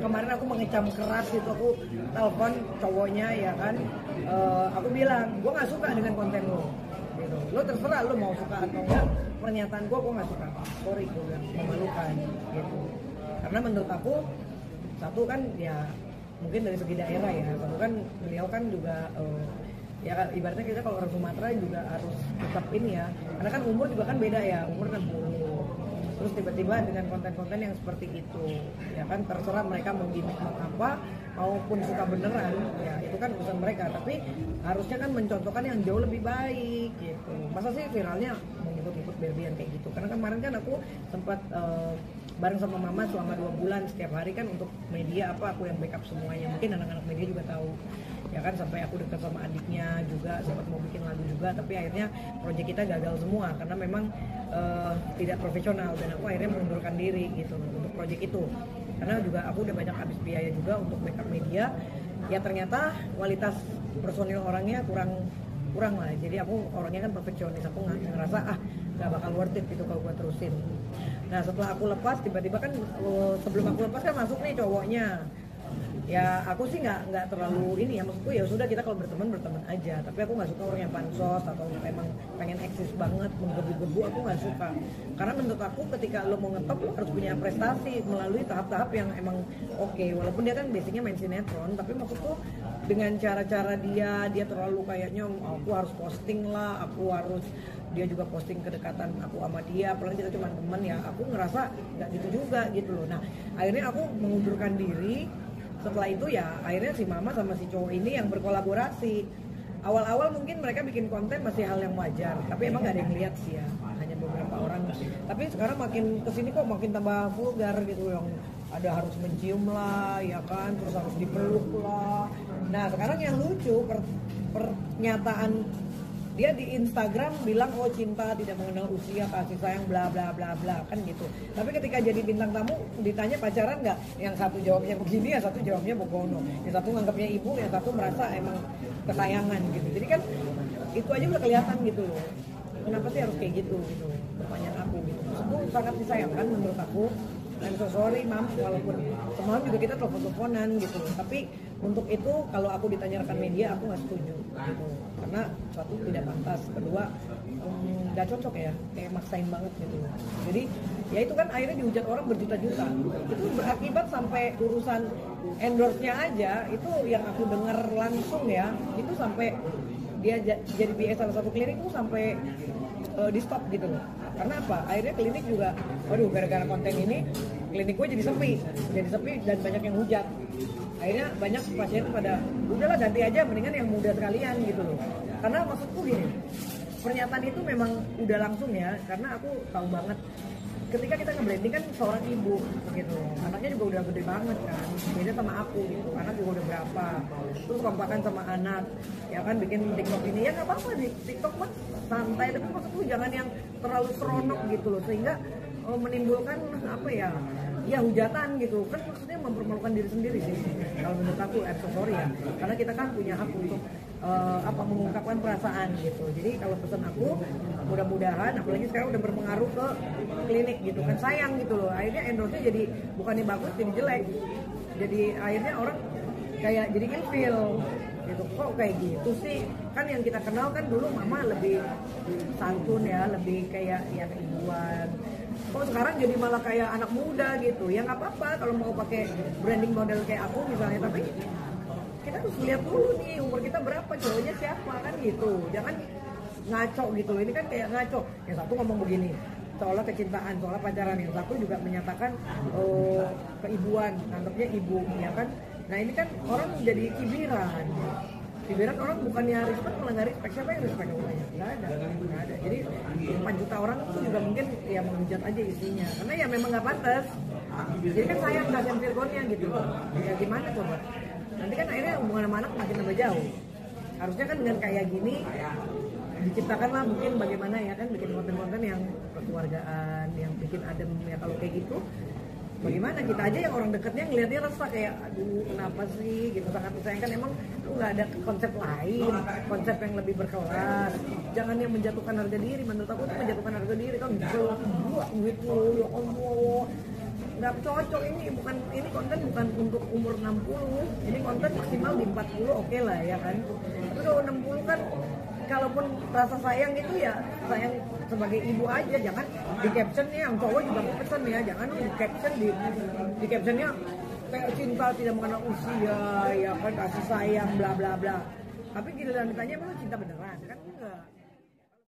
kemarin aku mengecam keras gitu, aku telepon cowoknya ya kan, aku bilang gue nggak suka dengan konten lo gitu. Lo terserah lo mau suka atau enggak, pernyataan gue nggak suka, sorry gue bilang, memalukan gitu. Karena menurut aku satu kan ya mungkin dari segi daerah ya, satu kan beliau kan juga ya ibaratnya kita kalau orang Sumatera juga harus tetap ini ya, karena kan umur juga kan beda ya, umur 60. Terus tiba-tiba dengan konten-konten yang seperti itu ya kan, terserah mereka mau gimmick mau apa maupun suka beneran ya itu kan urusan mereka, tapi harusnya kan mencontohkan yang jauh lebih baik gitu. Masa sih viralnya mau ikut-ikut berbian kayak gitu. Karena kemarin kan aku sempat bareng sama mama selama 2 bulan setiap hari kan untuk media apa, aku yang backup semuanya. Mungkin anak-anak media juga tahu ya kan, sampai aku dekat sama adiknya juga, sempat mau bikin lagu juga, tapi akhirnya proyek kita gagal semua karena memang tidak profesional, dan aku akhirnya mengundurkan diri gitu untuk proyek itu. Karena juga aku udah banyak habis biaya juga untuk backup media, ya ternyata kualitas personil orangnya kurang lah. Jadi aku orangnya kan perfeksionis, aku ngerasa nggak bakal worth it gitu kalau gue terusin. Nah setelah aku lepas, tiba-tiba kan sebelum aku lepas kan masuk nih cowoknya. Ya aku sih nggak terlalu ini ya, maksudku ya sudah, kita kalau berteman aja, tapi aku nggak suka orang yang pansos atau emang pengen eksis banget menggebu-gebu, aku nggak suka. Karena menurut aku ketika lo mau ngetop lo harus punya prestasi melalui tahap-tahap yang emang oke. Walaupun dia kan basicnya main sinetron, tapi maksudku dengan cara-cara dia terlalu kayaknya aku harus posting lah, aku harus, dia juga posting kedekatan aku sama dia, apalagi kita cuma teman ya, aku ngerasa nggak gitu juga gitu loh. Nah akhirnya aku mengundurkan diri. Setelah itu ya akhirnya si mama sama si cowok ini yang berkolaborasi. Awal-awal mungkin mereka bikin konten masih hal yang wajar, tapi emang gak ada yang lihat sih ya, hanya beberapa orang. Tapi sekarang makin kesini kok makin tambah vulgar gitu, yang ada harus mencium lah ya kan, terus harus dipeluk lah. Nah sekarang yang lucu pernyataan dia di Instagram bilang cinta tidak mengenal usia, kasih sayang bla bla bla bla kan gitu. Tapi ketika jadi bintang tamu ditanya pacaran nggak, yang satu jawabnya begini, yang satu jawabnya bogono, yang satu nganggapnya ibu, yang satu merasa emang kesayangan gitu. Jadi kan itu aja udah kelihatan gitu loh. Kenapa sih harus kayak gitu gitu? Pertanyaan aku gitu. Itu sangat disayangkan menurut aku. I'm so sorry mam, walaupun semalam juga kita telepon-teleponan gitu, tapi untuk itu kalau aku ditanya rekan media aku nggak setuju gitu, karena satu tidak pantas, kedua nggak cocok ya, kayak maksain banget gitu. Jadi ya itu kan akhirnya dihujat orang berjuta-juta, itu berakibat sampai urusan endorse-nya aja itu yang aku dengar langsung ya, itu sampai dia jadi BS salah satu klinik tuh sampai di stop gitu loh. Karena apa? Akhirnya klinik juga, waduh gara-gara konten ini klinik gue jadi sepi dan banyak yang hujat. Akhirnya banyak pasien pada udahlah ganti aja, mendingan yang muda sekalian gitu loh. Karena maksudku gini, pernyataan itu memang udah langsung ya, karena aku tahu banget ketika kita nge-branding kan seorang ibu gitu, anaknya juga udah gede banget kan, beda sama aku gitu, anak juga udah berapa, terus kompakan sama anak ya kan, bikin TikTok ini ya nggak apa-apa, di TikTok mah santai, tapi maksudku jangan yang terlalu seronok gitu loh, sehingga menimbulkan apa ya hujatan gitu kan, maksudnya mempermalukan diri sendiri sih kalau menurut aku. Sorry ya, karena kita kan punya hak untuk mengungkapkan perasaan gitu. Jadi kalau pesan aku mudah-mudahan, apalagi sekarang udah berpengaruh ke klinik gitu kan, sayang gitu loh, akhirnya endorse-nya jadi bukannya bagus jadi jelek, jadi akhirnya orang kayak jadi ilfeel gitu. Kok kayak gitu sih, kan yang kita kenal kan dulu mama lebih santun ya, lebih kayak ya keibuan. Kok sekarang jadi malah kayak anak muda gitu. Ya nggak apa-apa kalau mau pakai branding model kayak aku misalnya, tapi kita harus lihat dulu nih umur kita berapa, cowoknya siapa kan gitu. Jangan ngaco gitu. Ini kan kayak ngaco. Yang satu ngomong begini, seolah kecintaan, seolah pacaran. Yang satu juga menyatakan keibuan, anggapnya ibu ya kan. Nah ini kan orang jadi kibiran. Kibiran orang bukannya respect, malah nggak respect. Siapa yang respect namanya? Nggak ada. Jadi 4 juta orang itu juga mungkin ya menghujat aja isinya, karena ya memang nggak pantas. Jadi kan sayang kasihan Virgonnya gitu. Ya gimana coba? Nanti kan akhirnya hubungan sama anak makin tambah jauh. Harusnya kan dengan kayak gini diciptakanlah mungkin bagaimana ya kan, bikin konten-konten yang kekeluargaan, yang bikin adem ya. Kalau kayak gitu bagaimana kita aja yang orang dekatnya ngelihatnya resah kayak aduh kenapa sih gitu, sangat disayangkan. Emang lu nggak ada konsep lain, konsep yang lebih berkelas, jangan yang menjatuhkan harga diri. Menurut aku tuh menjatuhkan harga diri kan jelek gua gitu ya Allah. nggak cocok. Ini konten bukan untuk umur 60, ini konten maksimal di 40 oke lah ya kan. Tapi kalau 60 kan, kalaupun rasa sayang itu ya sayang sebagai ibu aja, jangan di captionnya yang cowok juga pesan ya, jangan di caption di captionnya kayak cinta tidak mengenal usia ya kan, kasih sayang bla bla bla. Tapi giliran ditanya emang cinta beneran kan enggak.